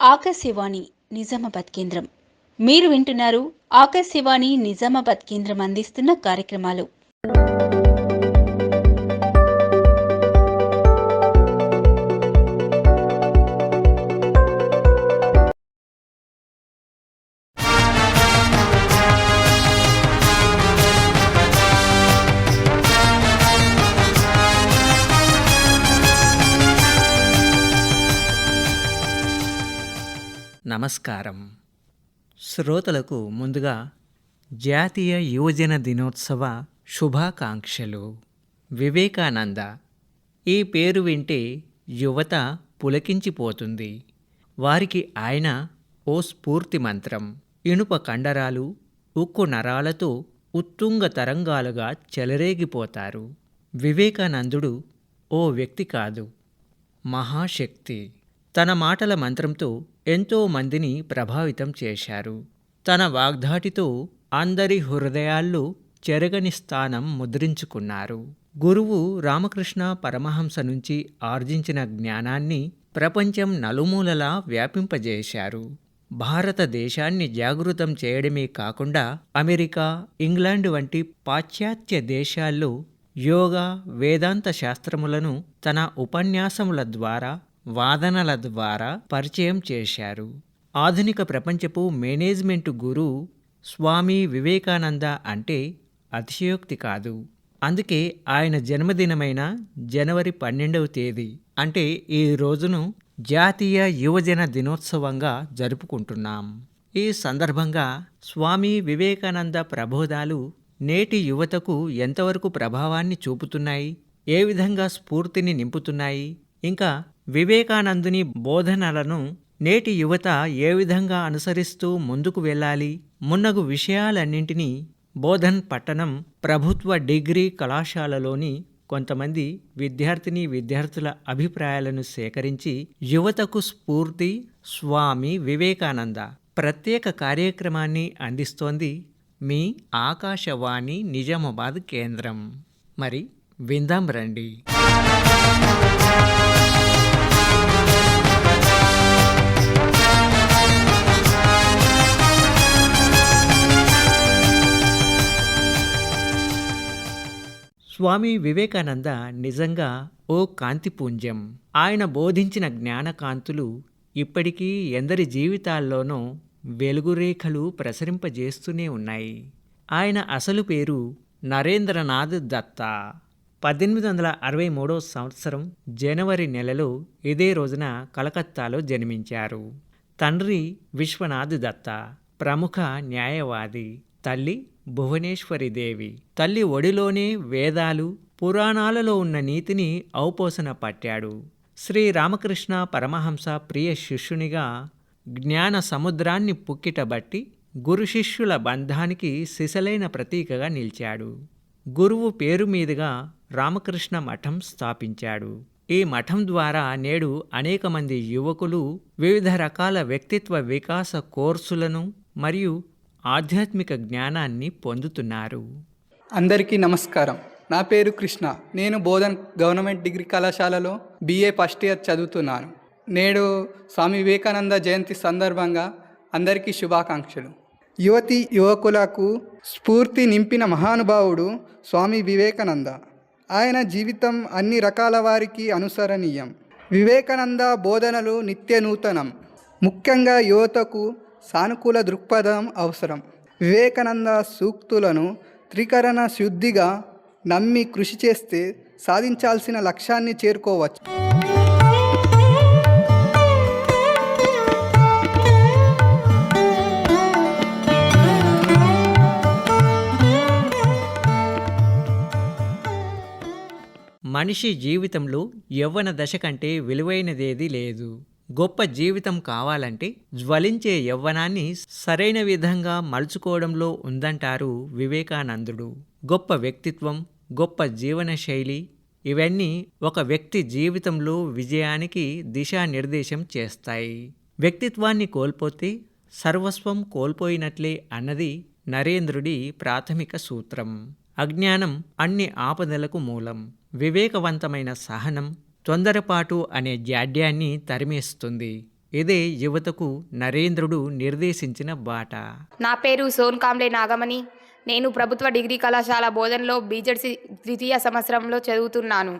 ఆకాశవాణి నిజామాబాద్ కేంద్రం. మీరు వింటున్నారు ఆకాశవాణి నిజామాబాద్ కేంద్రం అందిస్తున్న కార్యక్రమాలు. నమస్కారం. శ్రోతలకు ముందుగా జాతీయ యువజన దినోత్సవ శుభాకాంక్షలు. వివేకానంద ఈ పేరు వింటే యువత పులకించిపోతుంది. వారికి ఆయన ఓ స్ఫూర్తి మంత్రం. ఇనుప కండరాలు, ఉక్కు నరాలతో ఉత్తుంగ తరంగాలుగా చెలరేగిపోతారు. వివేకానందుడు ఓ వ్యక్తి కాదు, మహాశక్తి. తన మాటల మంత్రంతో ఎంతో మందిని ప్రభావితం చేశారు. తన వాగ్ధాటితో అందరి హృదయాల్లో చెరగని స్థానం ముద్రించుకున్నారు. గురువు రామకృష్ణ పరమహంస నుంచి ఆర్జించిన జ్ఞానాన్ని ప్రపంచం నలుమూలలా వ్యాపింపజేశారు. భారతదేశాన్ని జాగృతం చేయడమే కాకుండా అమెరికా, ఇంగ్లాండ్ వంటి పాశ్చాత్య దేశాల్లో యోగా, వేదాంత శాస్త్రములను తన ఉపన్యాసముల ద్వారా, వాదనల ద్వారా పరిచయం చేశారు. ఆధునిక ప్రపంచపు మేనేజ్మెంటు గురు స్వామి వివేకానంద అంటే అతిశయోక్తి కాదు. అందుకే ఆయన జన్మదినమైన జనవరి 12వ తేదీ అంటే ఈ రోజును జాతీయ యువజన దినోత్సవంగా జరుపుకుంటున్నాం. ఈ సందర్భంగా స్వామి వివేకానంద ప్రబోధాలు నేటి యువతకు ఎంతవరకు ప్రభావాన్ని చూపుతున్నాయి, ఏ విధంగా స్ఫూర్తిని నింపుతున్నాయి, ఇంకా వివేకానందుని బోధనలను నేటి యువత ఏ విధంగా అనుసరిస్తూ ముందుకు వెళ్ళాలి మున్నగు విషయాలన్నింటినీ బోధన్ పట్టణం ప్రభుత్వ డిగ్రీ కళాశాలలోని కొంతమంది విద్యార్థుల అభిప్రాయాలను సేకరించి యువతకు స్ఫూర్తి స్వామి వివేకానంద ప్రత్యేక కార్యక్రమాన్ని అందిస్తోంది మీ ఆకాశవాణి నిజామాబాద్ కేంద్రం. మరి విందాం రండి. స్వామి వివేకానంద నిజంగా ఓ కాంతిపుంజం. ఆయన బోధించిన జ్ఞానకాంతులు ఇప్పటికీ ఎందరి జీవితాల్లోనూ వెలుగురేఖలు ప్రసరింపజేస్తూనే ఉన్నాయి. ఆయన అసలు పేరు నరేంద్రనాథ్ దత్తా. 1863 సంవత్సరం జనవరి నెలలో ఇదే రోజున కలకత్తాలో జన్మించారు. తండ్రి విశ్వనాథ్ దత్తా ప్రముఖ న్యాయవాది, తల్లి భువనేశ్వరిదేవి. తల్లి ఒడిలోనే వేదాలు, పురాణాలలో ఉన్న నీతిని ఔపోసన పట్టాడు. శ్రీ రామకృష్ణ పరమహంస ప్రియ శిష్యునిగా జ్ఞాన సముద్రాన్ని పుక్కిటబట్టి గురు శిష్యుల బంధానికి సిసలైన ప్రతీకగా నిలిచాడు. గురువు పేరు మీదుగా రామకృష్ణ మఠం స్థాపించాడు. ఈ మఠం ద్వారా నేడు అనేక మంది యువకులు వివిధ రకాల వ్యక్తిత్వ వికాస కోర్సులను మరియు ఆధ్యాత్మిక జ్ఞానాన్ని పొందుతున్నారు. అందరికీ నమస్కారం. నా పేరు కృష్ణ. నేను బోధన్ గవర్నమెంట్ డిగ్రీ కళాశాలలో BA ఫస్ట్ ఇయర్ చదువుతున్నాను. నేడు స్వామి వివేకానంద జయంతి సందర్భంగా అందరికీ శుభాకాంక్షలు. యువతి యువకులకు స్ఫూర్తి నింపిన మహానుభావుడు స్వామి వివేకానంద. ఆయన జీవితం అన్ని రకాల వారికి అనుసరణీయం. వివేకానంద బోధనలు నిత్య నూతనం. ముఖ్యంగా యువతకు సానుకూల దృక్పథం అవసరం. వివేకానంద సూక్తులను త్రికరణ శుద్ధిగా నమ్మి కృషి చేస్తే సాధించాల్సిన లక్ష్యాన్ని చేరుకోవచ్చు. మనిషి జీవితంలో యవ్వన దశ కంటే విలువైనదేదీ లేదు. గొప్ప జీవితం కావాలంటే జ్వలించే యవ్వనాన్ని సరైన విధంగా మలుచుకోవడంలో ఉందంటారు వివేకానందుడు. గొప్ప వ్యక్తిత్వం, గొప్ప జీవనశైలి ఇవన్నీ ఒక వ్యక్తి జీవితంలో విజయానికి దిశానిర్దేశం చేస్తాయి. వ్యక్తిత్వాన్ని కోల్పోతే సర్వస్వం కోల్పోయినట్లే అన్నది నరేంద్రుడి ప్రాథమిక సూత్రం. అజ్ఞానం అన్ని ఆపదలకు మూలం. వివేకవంతమైన సహనం తొందరపాటు అనే జాడ్యాన్ని తరిమేస్తుంది. ఇదే యువతకు నరేంద్రుడు నిర్దేశించిన బాట. నా పేరు సోన్ కాంబ్లే నాగమణి. నేను ప్రభుత్వ డిగ్రీ కళాశాల బోధనలో బీజెడ్సీ ద్వితీయ సంవత్సరంలో చదువుతున్నాను.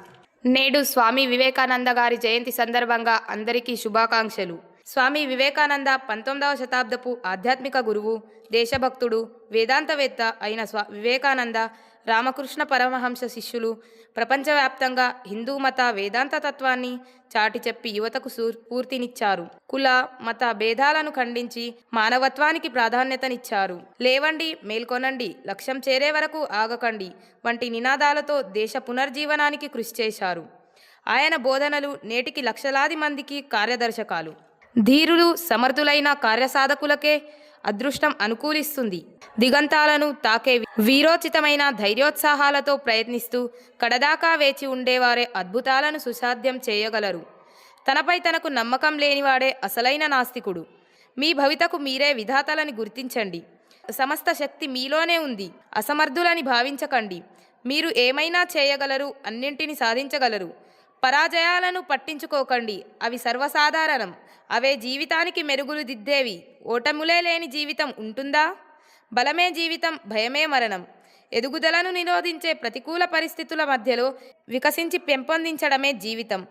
నేడు స్వామి వివేకానంద గారి జయంతి సందర్భంగా అందరికీ శుభాకాంక్షలు. స్వామి వివేకానంద 19వ శతాబ్దపు ఆధ్యాత్మిక గురువు, దేశభక్తుడు, వేదాంతవేత్త అయిన వివేకానంద రామకృష్ణ పరమహంస శిష్యులు ప్రపంచవ్యాప్తంగా హిందూ మత వేదాంత తత్వాన్ని చాటి చెప్పి యువతకు స్ఫూర్తినిచ్చారు. కుల మత భేదాలను ఖండించి మానవత్వానికి ప్రాధాన్యతనిచ్చారు. లేవండి, మేల్కొనండి, లక్ష్యం చేరే వరకు ఆగకండి వంటి నినాదాలతో దేశ పునర్జీవనానికి కృషి చేశారు. ఆయన బోధనలు నేటికి లక్షలాది మందికి కార్యదర్శకాలు. ధీరులు సమర్థులైన కార్యసాధకులకే అదృష్టం అనుకూలిస్తుంది. దిగంతాలను తాకే వీరోచితమైన ధైర్యోత్సాహాలతో ప్రయత్నిస్తూ కడదాకా వేచి ఉండేవారే అద్భుతాలను సుసాధ్యం చేయగలరు. తనపై తనకు నమ్మకం లేనివాడే అసలైన నాస్తికుడు. మీ భవితకు మీరే విధాతలని గుర్తించండి. సమస్త శక్తి మీలోనే ఉంది. అసమర్థులని భావించకండి. మీరు ఏమైనా చేయగలరు, అన్నింటినీ సాధించగలరు. పరాజయాలను పట్టించుకోకండి, అవి సర్వసాధారణం. అవే జీవితానికి మెరుగులు దిద్దేవి. ఓటములే లేని జీవితం ఉంటుందా? బలమే జీవితం, భయమే మరణం. ఎదుగుదలను నిరోధించే ప్రతికూల పరిస్థితుల మధ్యలో వికసించి పెంపొందించడమే జీవితం.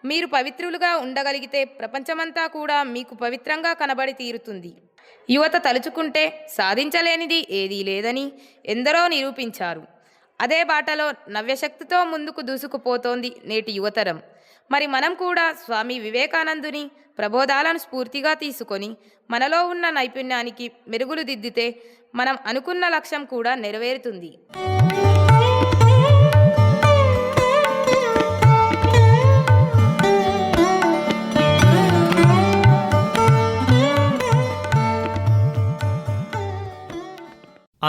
మీరు పవిత్రులుగా ఉండగలిగితే ప్రపంచమంతా కూడా మీకు పవిత్రంగా కనబడి తీరుతుంది. యువత తలుచుకుంటే సాధించలేనిది ఏదీ లేదని ఎందరో నిరూపించారు. అదే బాటలో నవ్యశక్తితో ముందుకు దూసుకుపోతోంది నేటి యువతరం. మరి మనం కూడా స్వామి వివేకానందుని ప్రబోధాలను స్ఫూర్తిగా తీసుకొని మనలో ఉన్న నైపుణ్యానికి మెరుగులు దిద్దితే మనం అనుకున్న లక్ష్యం కూడా నెరవేరుతుంది.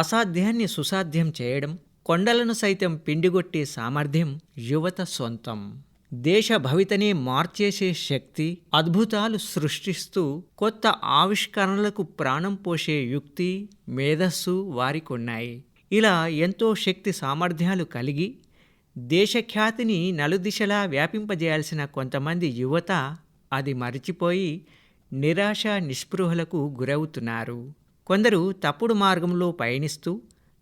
అసాధ్యాన్ని సుసాధ్యం చేయడం, కొండలను సైతం పిండిగొట్టే సామర్థ్యం యువత సొంతం. దేశ భవితనే మార్చేసే శక్తి, అద్భుతాలు సృష్టిస్తూ కొత్త ఆవిష్కరణలకు ప్రాణం పోసే యుక్తి, మేధస్సు వారికున్నాయి. ఇలా ఎంతో శక్తి సామర్థ్యాలు కలిగి దేశఖ్యాతిని నలుదిశలా వ్యాపింపజేయాల్సిన కొంతమంది యువత అది మరిచిపోయి నిరాశ నిస్పృహలకు గురవుతున్నారు. కొందరు తప్పుడు మార్గంలో పయనిస్తూ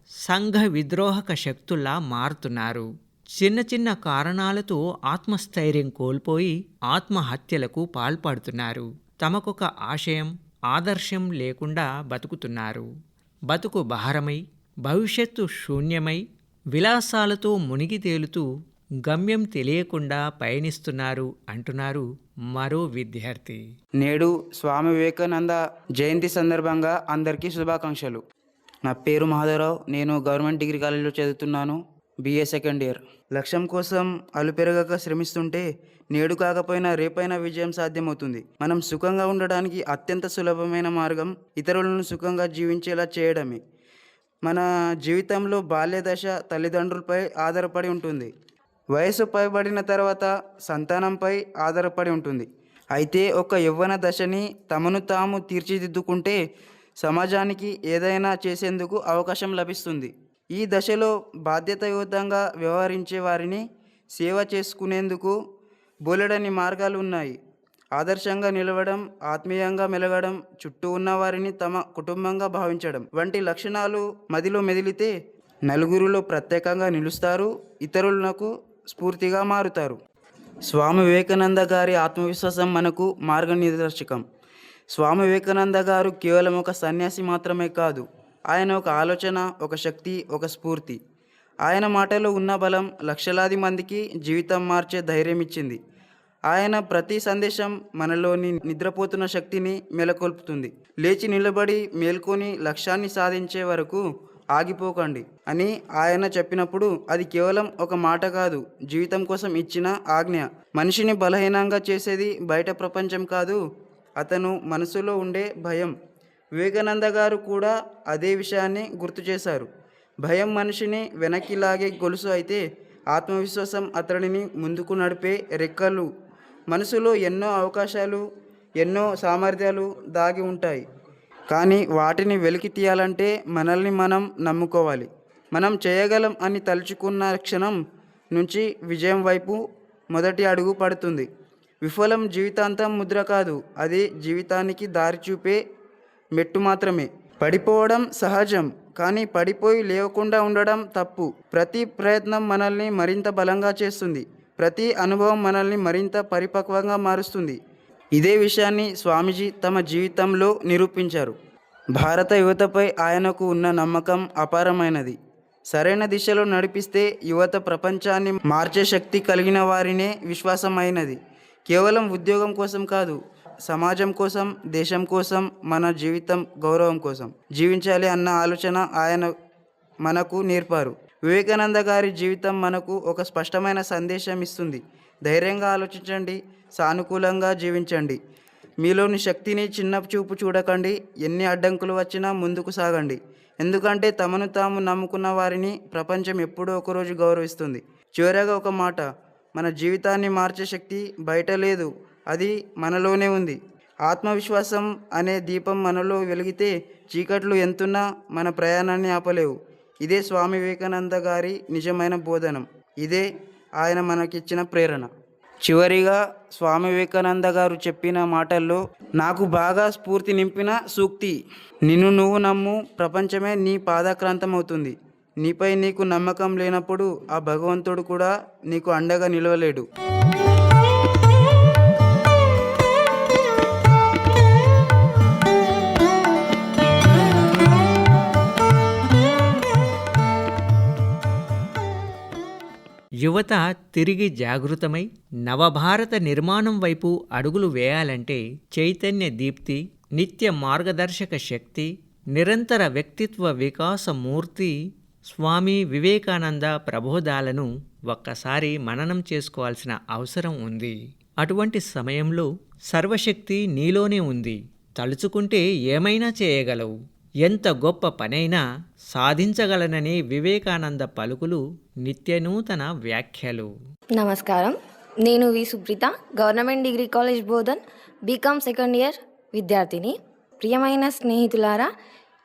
సంఘ విద్రోహక శక్తుల్లా మారుతున్నారు. చిన్న చిన్న కారణాలతో ఆత్మస్థైర్యం కోల్పోయి ఆత్మహత్యలకు పాల్పడుతున్నారు. తమకొక ఆశయం, ఆదర్శం లేకుండా బతుకుతున్నారు. బతుకు భారమై, భవిష్యత్తు శూన్యమై, విలాసాలతో మునిగి తేలుతూ గమ్యం తెలియకుండా పయనిస్తున్నారు అంటున్నారు మరో విద్యార్థి. నేడు స్వామి వివేకానంద జయంతి సందర్భంగా అందరికీ శుభాకాంక్షలు. నా పేరు మాధవరావు. నేను గవర్నమెంట్ డిగ్రీ కాలేజీలో చదువుతున్నాను, BA సెకండ్ ఇయర్. లక్ష్యం కోసం అలుపెరగక శ్రమిస్తుంటే నేడు కాకపోయినా రేపైనా విజయం సాధ్యమవుతుంది. మనం సుఖంగా ఉండడానికి అత్యంత సులభమైన మార్గం ఇతరులను సుఖంగా జీవించేలా చేయడమే. మన జీవితంలో బాల్య దశ తల్లిదండ్రులపై ఆధారపడి ఉంటుంది. వయసు పైబడిన తర్వాత సంతానంపై ఆధారపడి ఉంటుంది. అయితే ఒక యవ్వన దశని తమను తాము తీర్చిదిద్దుకుంటే సమాజానికి ఏదైనా చేసేందుకు అవకాశం లభిస్తుంది. ఈ దశలో బాధ్యతాయుతంగా వ్యవహరించే వారిని సేవ చేసుకునేందుకు బోలెడన్ని మార్గాలు ఉన్నాయి. ఆదర్శంగా నిలవడం, ఆత్మీయంగా మెలగడం, చుట్టూ ఉన్న వారిని తమ కుటుంబంగా భావించడం వంటి లక్షణాలు మదిలో మెదిలితే నలుగురిలో ప్రత్యేకంగా నిలుస్తారు, ఇతరులకు స్ఫూర్తిగా మారుతారు. స్వామి వివేకానంద గారి ఆత్మవిశ్వాసం మనకు మార్గనిర్దేశకం. స్వామి వివేకానంద గారు కేవలం ఒక సన్యాసి మాత్రమే కాదు, ఆయన ఒక ఆలోచన, ఒక శక్తి, ఒక స్ఫూర్తి. ఆయన మాటలో ఉన్న బలం లక్షలాది మందికి జీవితం మార్చే ధైర్యం ఇచ్చింది. ఆయన ప్రతి సందేశం మనలోని నిద్రపోతున్న శక్తిని మేలకొల్పుతుంది. లేచి నిలబడి మేల్కొని లక్ష్యాన్ని సాధించే వరకు ఆగిపోకండి అని ఆయన చెప్పినప్పుడు అది కేవలం ఒక మాట కాదు, జీవితం కోసం ఇచ్చిన ఆజ్ఞ. మనిషిని బలహీనంగా చేసేది బయట ప్రపంచం కాదు, అతను మనసులో ఉండే భయం. వివేకానంద గారు కూడా అదే విషయాన్ని గుర్తు చేశారు. భయం మనిషిని వెనక్కి లాగే గొలుసు అయితే ఆత్మవిశ్వాసం అతడిని ముందుకు నడిపే రెక్కలు. మనసులో ఎన్నో అవకాశాలు, ఎన్నో సామర్థ్యాలు దాగి ఉంటాయి. కానీ వాటిని వెలికి తీయాలంటే మనల్ని మనం నమ్ముకోవాలి. మనం చేయగలం అని తలుచుకున్న క్షణం నుంచి విజయం వైపు మొదటి అడుగు పడుతుంది. విఫలం జీవితాంతం ముద్ర కాదు, అది జీవితానికి దారి చూపే మెట్టు మాత్రమే. పడిపోవడం సహజం, కానీ పడిపోయి లేవకుండా ఉండడం తప్పు. ప్రతి ప్రయత్నం మనల్ని మరింత బలంగా చేస్తుంది. ప్రతి అనుభవం మనల్ని మరింత పరిపక్వంగా మారుస్తుంది. ఇదే విషయాన్ని స్వామీజీ తమ జీవితంలో నిరూపించారు. భారత యువతపై ఆయనకు ఉన్న నమ్మకం అపారమైనది. సరైన దిశలో నడిపిస్తే యువత ప్రపంచాన్ని మార్చే శక్తి కలిగిన వారినే విశ్వాసమైనది. కేవలం ఉద్యోగం కోసం కాదు, సమాజం కోసం, దేశం కోసం, మన జీవితం గౌరవం కోసం జీవించాలి అన్న ఆలోచన ఆయన మనకు నేర్పారు. వివేకానంద గారి జీవితం మనకు ఒక స్పష్టమైన సందేశం ఇస్తుంది. ధైర్యంగా ఆలోచించండి, సానుకూలంగా జీవించండి, మీలోని శక్తిని చిన్న చూపు చూడకండి, ఎన్ని అడ్డంకులు వచ్చినా ముందుకు సాగండి. ఎందుకంటే తమను తాము నమ్ముకున్న వారిని ప్రపంచం ఎప్పుడో ఒకరోజు గౌరవిస్తుంది. చివరగా ఒక మాట, మన జీవితాన్ని మార్చే శక్తి బయట లేదు, అది మనలోనే ఉంది. ఆత్మవిశ్వాసం అనే దీపం మనలో వెలిగితే చీకట్లు ఎంతున్నా మన ప్రయాణాన్ని ఆపలేవు. ఇదే స్వామి వివేకానంద గారి నిజమైన బోధనం. ఇదే ఆయన మనకిచ్చిన ప్రేరణ. చివరిగా స్వామి వివేకానంద గారు చెప్పిన మాటల్లో నాకు బాగా స్ఫూర్తి నింపిన సూక్తి, నిన్ను నువ్వు నమ్ము, ప్రపంచమే నీ పాదక్రాంతం అవుతుంది. నీపై నీకు నమ్మకం లేనప్పుడు ఆ భగవంతుడు కూడా నీకు అండగా నిలవలేడు. యువత తిరిగి జాగృతమై నవభారత నిర్మాణం వైపు అడుగులు వేయాలంటే చైతన్య దీప్తి, నిత్య మార్గదర్శక శక్తి, నిరంతర వ్యక్తిత్వ వికాస మూర్తి స్వామి వివేకానంద ప్రబోధాలను ఒక్కసారి మననం చేసుకోవాల్సిన అవసరం ఉంది. అటువంటి సమయంలో సర్వశక్తి నీలోనే ఉంది, తలుచుకుంటే ఏమైనా చేయగలవు, ఎంత గొప్ప పనైనా సాధించగలనని వివేకానంద పలుకులు నిత్యనూతన వ్యాఖ్యలు. నమస్కారం, నేను V Supreetha, government degree college Bodhan, BCom second year విద్యార్థిని. ప్రియమైన స్నేహితులారా,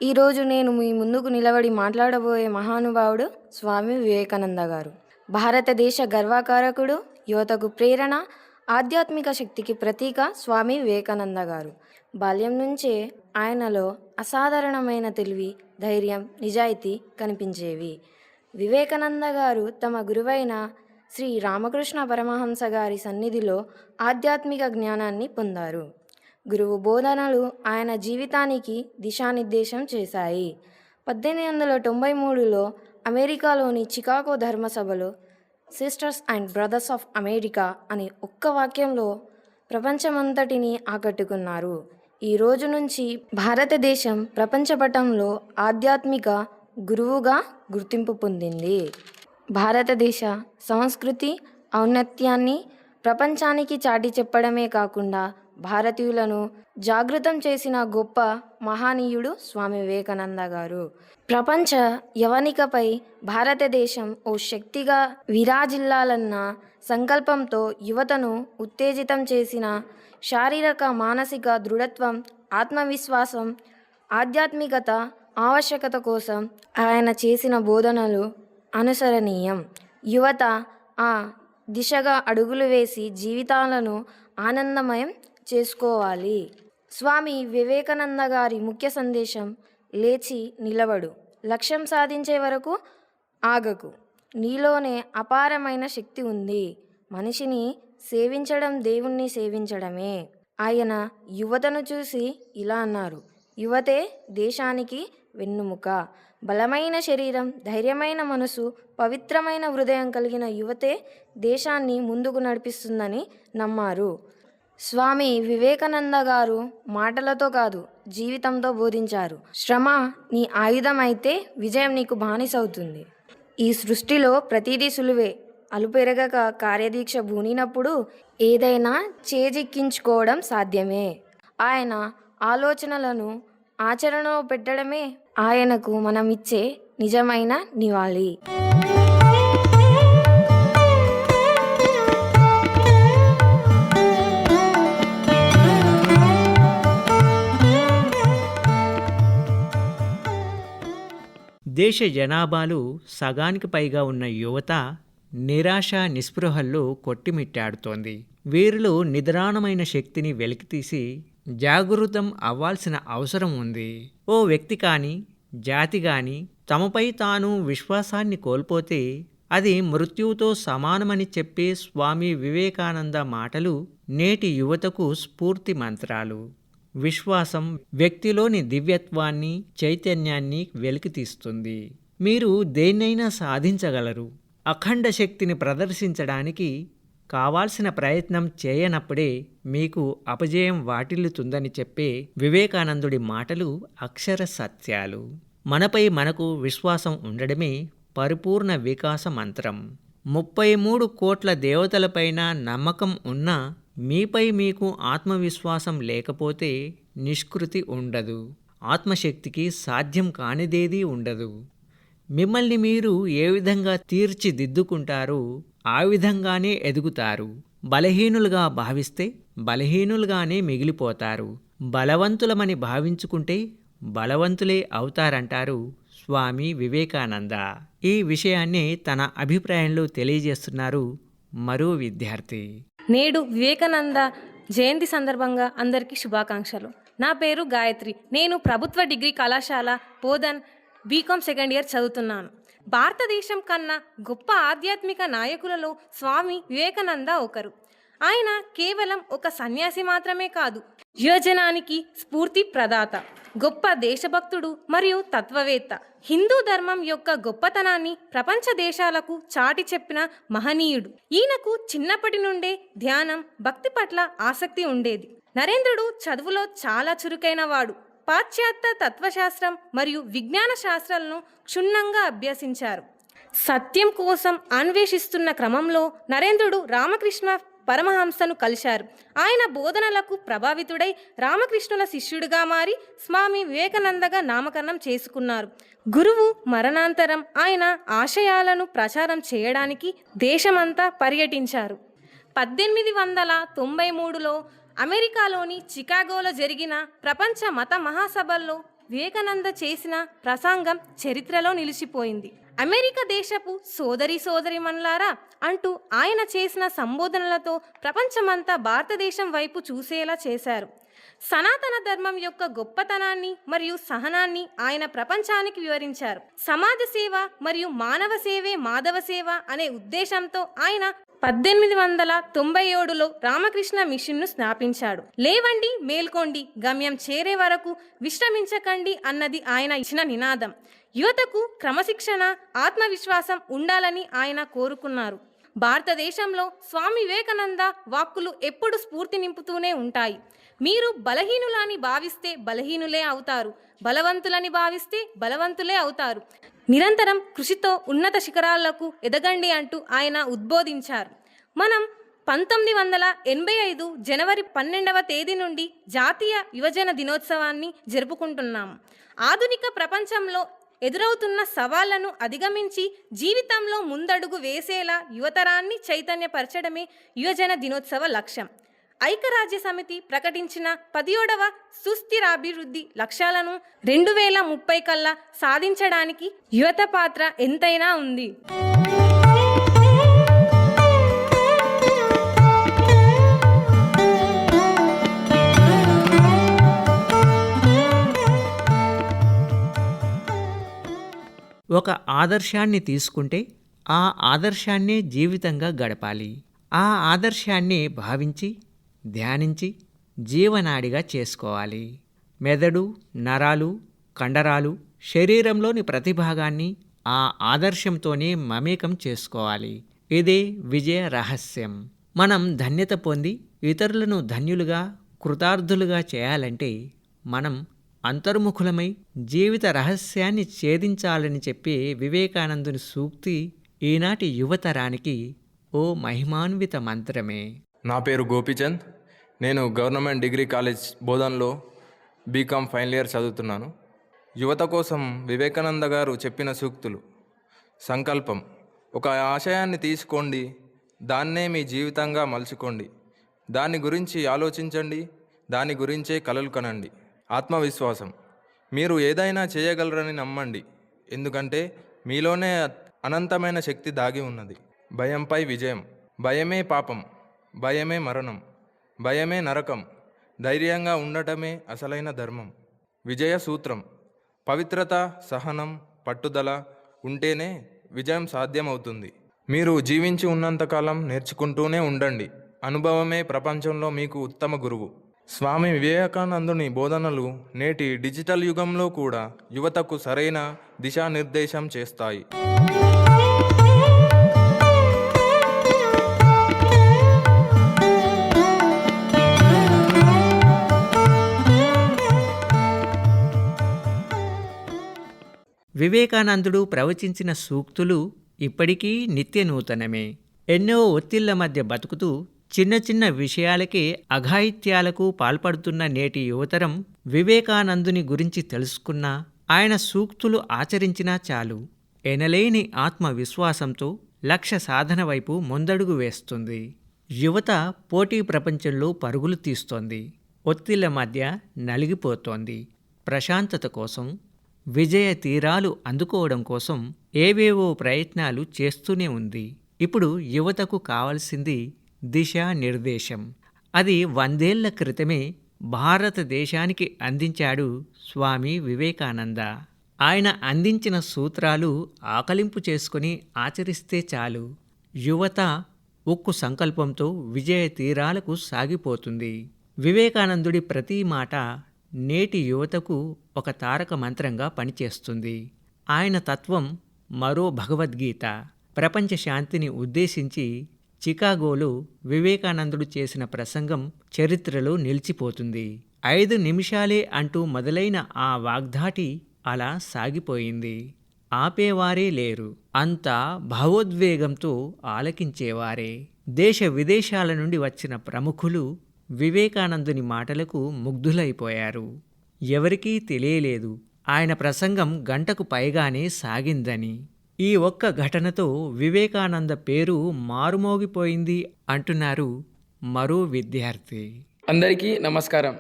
ఈరోజు నేను మీ ముందుకు నిలబడి మాట్లాడబోయే మహానుభావుడు స్వామి వివేకానంద గారు. భారతదేశ గర్వకారకుడు, యువతకు ప్రేరణ, ఆధ్యాత్మిక శక్తికి ప్రతీక స్వామి వివేకానంద గారు. బాల్యం నుంచే ఆయనలో అసాధారణమైన తెలివి, ధైర్యం, నిజాయితీ కనిపించేవి. వివేకానంద గారు తమ గురువైన శ్రీ రామకృష్ణ పరమహంస గారి సన్నిధిలో ఆధ్యాత్మిక జ్ఞానాన్ని పొందారు. గురువు బోధనలు ఆయన జీవితానికి దిశానిర్దేశం చేశాయి. 1893లో అమెరికాలోని చికాగో ధర్మసభలో sisters and brothers of America అనే ఒక్క వాక్యంలో ప్రపంచమంతటిని ఆకట్టుకున్నారు. ఈ రోజు నుంచి భారతదేశం ప్రపంచపటంలో ఆధ్యాత్మిక గురువుగా గుర్తింపు పొందింది. భారతదేశ సంస్కృతి ఔన్నత్యాన్ని ప్రపంచానికి చాటి చెప్పడమే కాకుండా భారతీయులను జాగృతం చేసిన గొప్ప మహనీయుడు స్వామి వివేకానంద గారు. ప్రపంచ యవనికపై భారతదేశం ఓ శక్తిగా విరాజిల్లాలన్న సంకల్పంతో యువతను ఉత్తేజితం చేసిన శారీరక మానసిక దృఢత్వం, ఆత్మవిశ్వాసం, ఆధ్యాత్మికత ఆవశ్యకత కోసం ఆయన చేసిన బోధనలు అనుసరణీయం. యువత ఆ దిశగా అడుగులు వేసి జీవితాలను ఆనందమయం చేసుకోవాలి. స్వామి వివేకానంద గారి ముఖ్య సందేశం, లేచి నిలబడు, లక్ష్యం సాధించే వరకు ఆగకు, నీలోనే అపారమైన శక్తి ఉంది, మనిషిని సేవించడం దేవుణ్ణి సేవించడమే. ఆయన యువతను చూసి ఇలా అన్నారు, యువతే దేశానికి వెన్నుముక. బలమైన శరీరం, ధైర్యమైన మనసు, పవిత్రమైన హృదయం కలిగిన యువతే దేశాన్ని ముందుకు నడిపిస్తుందని నమ్మారు. స్వామి వివేకానంద గారు మాటలతో కాదు, జీవితంతో బోధించారు. శ్రమ నీ ఆయుధం అయితే విజయం నీకు బానిసవుతుంది. ఈ సృష్టిలో ప్రతిదీ సులువే. అలుపెరగక కార్యదీక్ష బూనినప్పుడు ఏదైనా చేజిక్కించుకోవడం సాధ్యమే. ఆయన ఆలోచనలను ఆచరణలో పెట్టడమే ఆయనకు మనం ఇచ్చే నిజమైన నివాళి. దేశ జనాభాలో సగానికి పైగా ఉన్న యువత నిరాశ నిస్పృహల్లో కొట్టిమిట్టాడుతోంది. వీరిలో నిద్రాణమైన శక్తిని వెలికితీసి జాగృతం అవ్వాల్సిన అవసరం ఉంది. ఓ వ్యక్తి కానీ జాతి కానీ తమపై తాను విశ్వాసాన్ని కోల్పోతే అది మృత్యువుతో సమానమని చెప్పే స్వామి వివేకానంద మాటలు నేటి యువతకు స్ఫూర్తి మంత్రాలు. విశ్వాసం వ్యక్తిలోని దివ్యత్వాన్ని, చైతన్యాన్ని వెలికితీస్తుంది. మీరు దేన్నైనా సాధించగలరు. అఖండ శక్తిని ప్రదర్శించడానికి కావాల్సిన ప్రయత్నం చేయనప్పుడే మీకు అపజయం వాటిల్లుతుందని చెప్పే వివేకానందుడి మాటలు అక్షర సత్యాలు. మనపై మనకు విశ్వాసం ఉండడమే పరిపూర్ణ వికాస మంత్రం. 33 కోట్ల దేవతలపైన నమ్మకం ఉన్నా మీపై మీకు ఆత్మవిశ్వాసం లేకపోతే నిష్కృతి ఉండదు. ఆత్మశక్తికి సాధ్యం కానిదేదీ ఉండదు. మిమ్మల్ని మీరు ఏ విధంగా తీర్చిదిద్దుకుంటారో ఆ విధంగానే ఎదుగుతారు. బలహీనులుగా భావిస్తే బలహీనులుగానే మిగిలిపోతారు. బలవంతులమని భావించుకుంటే బలవంతులే అవుతారంటారు స్వామి వివేకానంద. ఈ విషయాన్ని తన అభిప్రాయంలో తెలియజేస్తున్నారు మరో విద్యార్థి. నేడు వివేకానంద జయంతి సందర్భంగా అందరికీ శుభాకాంక్షలు. నా పేరు గాయత్రి. నేను ప్రభుత్వ డిగ్రీ కళాశాల బోధన్ బీకామ్ సెకండ్ ఇయర్ చదువుతున్నాను. భారతదేశం కన్నా గొప్ప ఆధ్యాత్మిక నాయకులలో స్వామి వివేకానంద ఒకరు. ఆయన కేవలం ఒక సన్యాసి మాత్రమే కాదు, యువజనానికి స్ఫూర్తి ప్రదాత, గొప్ప దేశభక్తుడు మరియు తత్వవేత్త. హిందూ ధర్మం యొక్క గొప్పతనాన్ని ప్రపంచ దేశాలకు చాటి చెప్పిన మహనీయుడు. ఈయనకు చిన్నప్పటి నుండే ధ్యానం, భక్తి పట్ల ఆసక్తి ఉండేది. నరేంద్రుడు చదువులో చాలా చురుకైన వాడు. పాశ్చాత్య తత్వశాస్త్రం మరియు విజ్ఞాన శాస్త్రాలను క్షుణ్ణంగా అభ్యసించారు. సత్యం కోసం అన్వేషిస్తున్న క్రమంలో నరేంద్రుడు రామకృష్ణ పరమహంసను కలిశారు. ఆయన బోధనలకు ప్రభావితుడై రామకృష్ణుల శిష్యుడిగా మారి స్వామి వివేకానందగా నామకరణం చేసుకున్నారు. గురువు మరణాంతరం ఆయన ఆశయాలను ప్రచారం చేయడానికి దేశమంతా పర్యటించారు. 1893లో అమెరికాలోని చికాగోలో జరిగిన ప్రపంచ మత మహాసభల్లో వివేకానంద చేసిన ప్రసంగం చరిత్రలో నిలిచిపోయింది. అమెరికా దేశపు సోదరిమణులారా అంటూ ఆయన చేసిన సంబోధనలతో ప్రపంచమంతా భారతదేశం వైపు చూసేలా చేశారు. సనాతన ధర్మం యొక్క గొప్పతనాన్ని మరియు సహనాన్ని ఆయన ప్రపంచానికి వివరించారు. సమాజ సేవ మరియు మానవ సేవే మాధవ సేవ అనే ఉద్దేశంతో ఆయన 1897లో రామకృష్ణ మిషన్ను స్థాపించాడు. లేవండి, మేల్కోండి, గమ్యం చేరే వరకు విశ్రమించకండి అన్నది ఆయన ఇచ్చిన నినాదం. యువతకు క్రమశిక్షణ, ఆత్మవిశ్వాసం ఉండాలని ఆయన కోరుకున్నారు. భారతదేశంలో స్వామి వివేకానంద వాక్కులు ఎప్పుడు స్ఫూర్తి నింపుతూనే ఉంటాయి. మీరు బలహీనులని భావిస్తే బలహీనులే అవుతారు, బలవంతులని భావిస్తే బలవంతులే అవుతారు. నిరంతరం కృషితో ఉన్నత శిఖరాలకు ఎదగండి అంటూ ఆయన ఉద్బోధించారు. మనం 1985 జనవరి 12వ తేదీ నుండి జాతీయ యువజన దినోత్సవాన్ని జరుపుకుంటున్నాము. ఆధునిక ప్రపంచంలో ఎదురవుతున్న సవాళ్లను అధిగమించి జీవితంలో ముందడుగు వేసేలా యువతరాన్ని చైతన్యపరచడమే యువజన దినోత్సవ లక్ష్యం. ఐక్యరాజ్య సమితి ప్రకటించిన 17వ సుస్థిరాభివృద్ధి లక్ష్యాలను 2030 కల్లా సాధించడానికి యువత పాత్ర ఎంతైనా ఉంది. ఒక ఆదర్శాన్ని తీసుకుంటే ఆ ఆదర్శాన్నే జీవితంగా గడపాలి. ఆ ఆదర్శాన్ని భావించి ధ్యానించి జీవనాడిగా చేసుకోవాలి. మెదడు, నరాలు, కండరాలు, శరీరంలోని ప్రతి భాగాన్ని ఆ ఆదర్శంతోనే మమేకం చేసుకోవాలి. ఇదే విజయ రహస్యం. మనం ధన్యత పొంది ఇతరులను ధన్యులుగా, కృతార్థులుగా చేయాలంటే మనం అంతర్ముఖులమై జీవిత రహస్యాన్ని ఛేదించాలని చెప్పే వివేకానందుని సూక్తి ఈనాటి యువతరానికి ఓ మహిమాన్విత మంత్రమే. నా పేరు గోపీచంద్. నేను గవర్నమెంట్ డిగ్రీ కాలేజ్ బోధన్లో బీకామ్ ఫైనల్ ఇయర్ చదువుతున్నాను. యువత కోసం వివేకానంద గారు చెప్పిన సూక్తులు: సంకల్పం, ఒక ఆశయాన్ని తీసుకోండి, దాన్నే మీ జీవితంగా మలుచుకోండి, దాని గురించి ఆలోచించండి, దాని గురించే కలలు కనండి. ఆత్మవిశ్వాసం, మీరు ఏదైనా చేయగలరని నమ్మండి, ఎందుకంటే మీలోనే అనంతమైన శక్తి దాగి ఉన్నది. భయంపై విజయం, భయమే పాపం, భయమే మరణం, భయమే నరకం, ధైర్యంగా ఉండటమే అసలైన ధర్మం. విజయ సూత్రం: పవిత్రత, సహనం, పట్టుదల ఉంటేనే విజయం సాధ్యమవుతుంది. మీరు జీవించి ఉన్నంతకాలం నేర్చుకుంటూనే ఉండండి. అనుభవమే ప్రపంచంలో మీకు ఉత్తమ గురువు. స్వామి వివేకానందుని బోధనలు నేటి డిజిటల్ యుగంలో కూడా యువతకు సరైన దిశానిర్దేశం చేస్తాయి. వివేకానందుడు ప్రవచించిన సూక్తులు ఇప్పటికీ నిత్య నూతనమే. ఎన్నో ఒత్తిళ్ల మధ్య బతుకుతూ చిన్న చిన్న విషయాలకే అఘాయిత్యాలకు పాల్పడుతున్న నేటి యువతరం వివేకానందుని గురించి తెలుసుకున్నా, ఆయన సూక్తులు ఆచరించినా చాలు, ఎనలేని ఆత్మవిశ్వాసంతో లక్ష్య సాధన వైపు ముందడుగు వేస్తుంది. యువత పోటీ ప్రపంచంలో పరుగులు తీస్తోంది. ఒత్తిళ్ల మధ్య నలిగిపోతోంది. ప్రశాంతత కోసం, విజయ తీరాలు అందుకోవడం కోసం ఏవేవో ప్రయత్నాలు చేస్తూనే ఉంది. ఇప్పుడు యువతకు కావలసింది దిశానిర్దేశం. అది 100 ఏళ్ల క్రితమే భారతదేశానికి అందించాడు స్వామి వివేకానంద. ఆయన అందించిన సూత్రాలు ఆకలింపు చేసుకుని ఆచరిస్తే చాలు, యువత ఉక్కు సంకల్పంతో విజయ తీరాలకు సాగిపోతుంది. వివేకానందుడి ప్రతి మాట నేటి యువతకు ఒక తారక మంత్రంగా పనిచేస్తుంది. ఆయన తత్వం మరో భగవద్గీత. ప్రపంచ శాంతిని ఉద్దేశించి చికాగోలో వివేకానందుడు చేసిన ప్రసంగం చరిత్రలో నిలిచిపోతుంది. 5 నిమిషాలే అంటూ మొదలైన ఆ వాగ్ధాటి అలా సాగిపోయింది. ఆపేవారే లేరు. అంతా భావోద్వేగంతో ఆలకించేవారే. దేశ విదేశాల నుండి వచ్చిన ప్రముఖులు వివేకానందుని మాటలకు ముగ్ధులైపోయారు. ఎవరికీ తెలియలేదు ఆయన ప్రసంగం గంటకు పైగానే సాగిందని. ఈ ఒక్క ఘటనతో వివేకానంద పేరు మారుమోగిపోయింది అంటున్నారు మరో విద్యార్థి. అందరికీ నమస్కారం.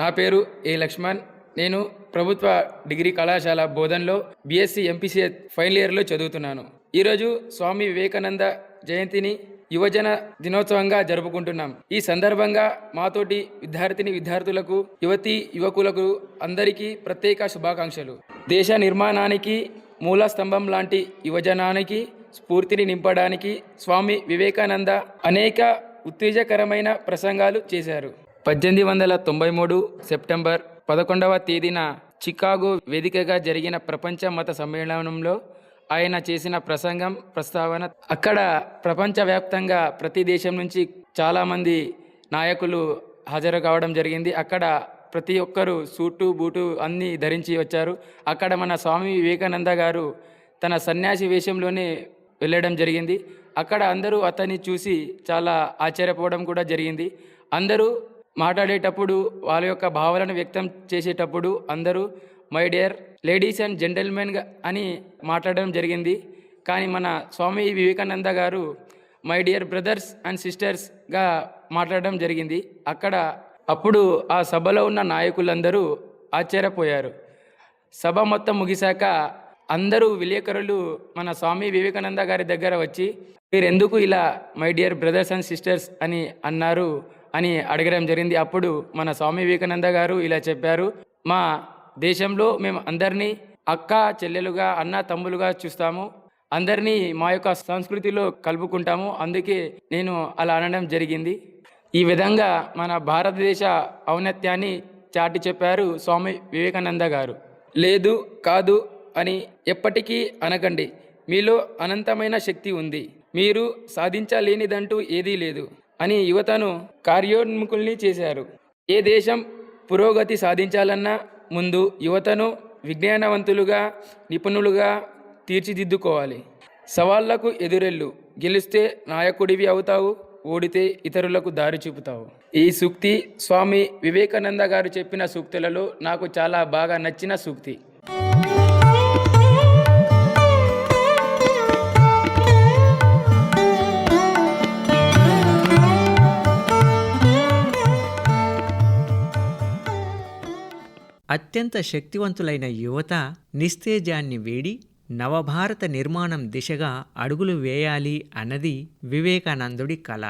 నా పేరు ఏ లక్ష్మణ్. నేను ప్రభుత్వ డిగ్రీ కళాశాల బోధన్లో బీఎస్సీ ఎంపీసీ ఫైనల్ ఇయర్లో చదువుతున్నాను. ఈరోజు స్వామి వివేకానంద జయంతిని యువజన దినోత్సవంగా జరుపుకుంటున్నాం. ఈ సందర్భంగా మాతోటి విద్యార్థులకు, యువకులకు అందరికీ ప్రత్యేక శుభాకాంక్షలు. దేశ నిర్మాణానికి మూల స్తంభం లాంటి యువజనానికి స్ఫూర్తిని నింపడానికి స్వామి వివేకానంద అనేక ఉత్తేజకరమైన ప్రసంగాలు చేశారు. 1893 సెప్టెంబర్ 11వ తేదీన చికాగో వేదికగా జరిగిన ప్రపంచ మత సమ్మేళనంలో ఆయన చేసిన ప్రస్తావన అక్కడ ప్రపంచవ్యాప్తంగా ప్రతి దేశం నుంచి చాలామంది నాయకులు హాజరు కావడం జరిగింది. అక్కడ ప్రతి ఒక్కరూ సూటు బూటు అన్నీ ధరించి వచ్చారు. అక్కడ మన స్వామి వివేకానంద గారు తన సన్యాసి వేషంలోనే వెళ్ళడం జరిగింది. అక్కడ అందరూ అతన్ని చూసి చాలా ఆశ్చర్యపోవడం కూడా జరిగింది. అందరూ మాట్లాడేటప్పుడు వాళ్ళ యొక్క భావాలను వ్యక్తం చేసేటప్పుడు అందరూ my dear ladies and gentlemen అని మాట్లాడడం జరిగింది. కానీ మన స్వామి వివేకానంద గారు మై డియర్ బ్రదర్స్ అండ్ సిస్టర్స్గా మాట్లాడడం జరిగింది. అప్పుడు ఆ సభలో ఉన్న నాయకులందరూ ఆశ్చర్యపోయారు. సభ మొత్తం ముగిశాక అందరూ విలేకరులు మన స్వామి వివేకానంద గారి దగ్గర వచ్చి, మీరెందుకు ఇలా my dear brothers and sisters అని అన్నారు అని అడగడం జరిగింది. అప్పుడు మన స్వామి వివేకానంద గారు ఇలా చెప్పారు, మా దేశంలో మేము అందరినీ అక్క చెల్లెలుగా, అన్న తమ్ములుగా చూస్తాము, అందరినీ మా యొక్క సంస్కృతిలో కలుపుకుంటాము, అందుకే నేను అలా అనడం జరిగింది. ఈ విధంగా మన భారతదేశ ఔన్నత్యాన్ని చాటి చెప్పారు స్వామి వివేకానంద గారు. లేదు కాదు అని ఎప్పటికీ అనకండి, మీలో అనంతమైన శక్తి ఉంది, మీరు సాధించలేనిదంటూ ఏదీ లేదు అని యువతను కార్యోన్ముఖుల్ని చేశారు. ఏ దేశం పురోగతి సాధించాలన్నా ముందు యువతను విజ్ఞానవంతులుగా, నిపుణులుగా తీర్చిదిద్దుకోవాలి. సవాళ్లకు ఎదురెళ్ళు, గెలిస్తే నాయకుడివి అవుతావు, ఓడితే ఇతరులకు దారి చూపుతావు. ఈ సూక్తి స్వామి వివేకానంద గారు చెప్పిన సూక్తులలో నాకు చాలా బాగా నచ్చిన సూక్తి. అత్యంత శక్తివంతులైన యువత నిస్తేజాన్ని వేడి నవభారత నిర్మాణం దిశగా అడుగులు వేయాలి అన్నది వివేకానందుడి కల.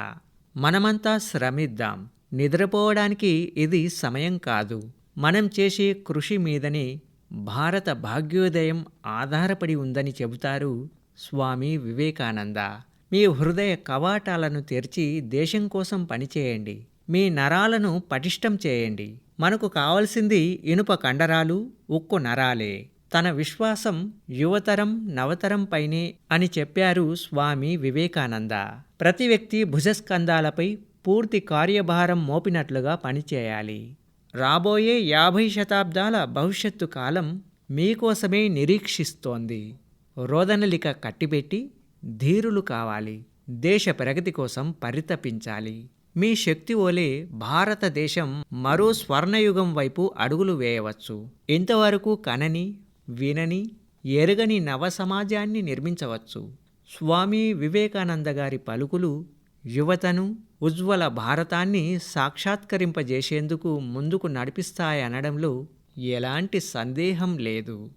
మనమంతా శ్రమిద్దాం. నిద్రపోవడానికి ఇది సమయం కాదు. మనం చేసే కృషి మీదనే భారత భాగ్యోదయం ఆధారపడి ఉందని చెబుతారు స్వామి వివేకానంద. మీ హృదయ కవాటాలను తెరిచి దేశం కోసం పనిచేయండి. మీ నరాలను పటిష్టం చేయండి. మనకు కావలసింది ఇనుప కండరాలు, ఉక్కు నరాలే. తన విశ్వాసం యువతరం నవతరం పైనే అని చెప్పారు స్వామి వివేకానంద. ప్రతి వ్యక్తి భుజస్కంధాలపై పూర్తి కార్యభారం మోపినట్లుగా పనిచేయాలి. రాబోయే 50 శతాబ్దాల భవిష్యత్తు కాలం మీకోసమే నిరీక్షిస్తోంది. రోదనలిక కట్టిపెట్టి ధీరులు కావాలి. దేశ ప్రగతి కోసం పరితపించాలి. మీ శక్తి ఓలే భారతదేశం మరో స్వర్ణయుగం వైపు అడుగులు వేయవచ్చు. ఇంతవరకు కనని, వినని, ఎరగని నవ సమాజాన్ని నిర్మించవచ్చు. స్వామి వివేకానంద గారి పలుకులు యువతను, ఉజ్వల భారతాన్ని సాక్షాత్కరింపజేసేందుకు ముందుకు నడిపిస్తాయనడంలో ఎలాంటి సందేహం లేదు.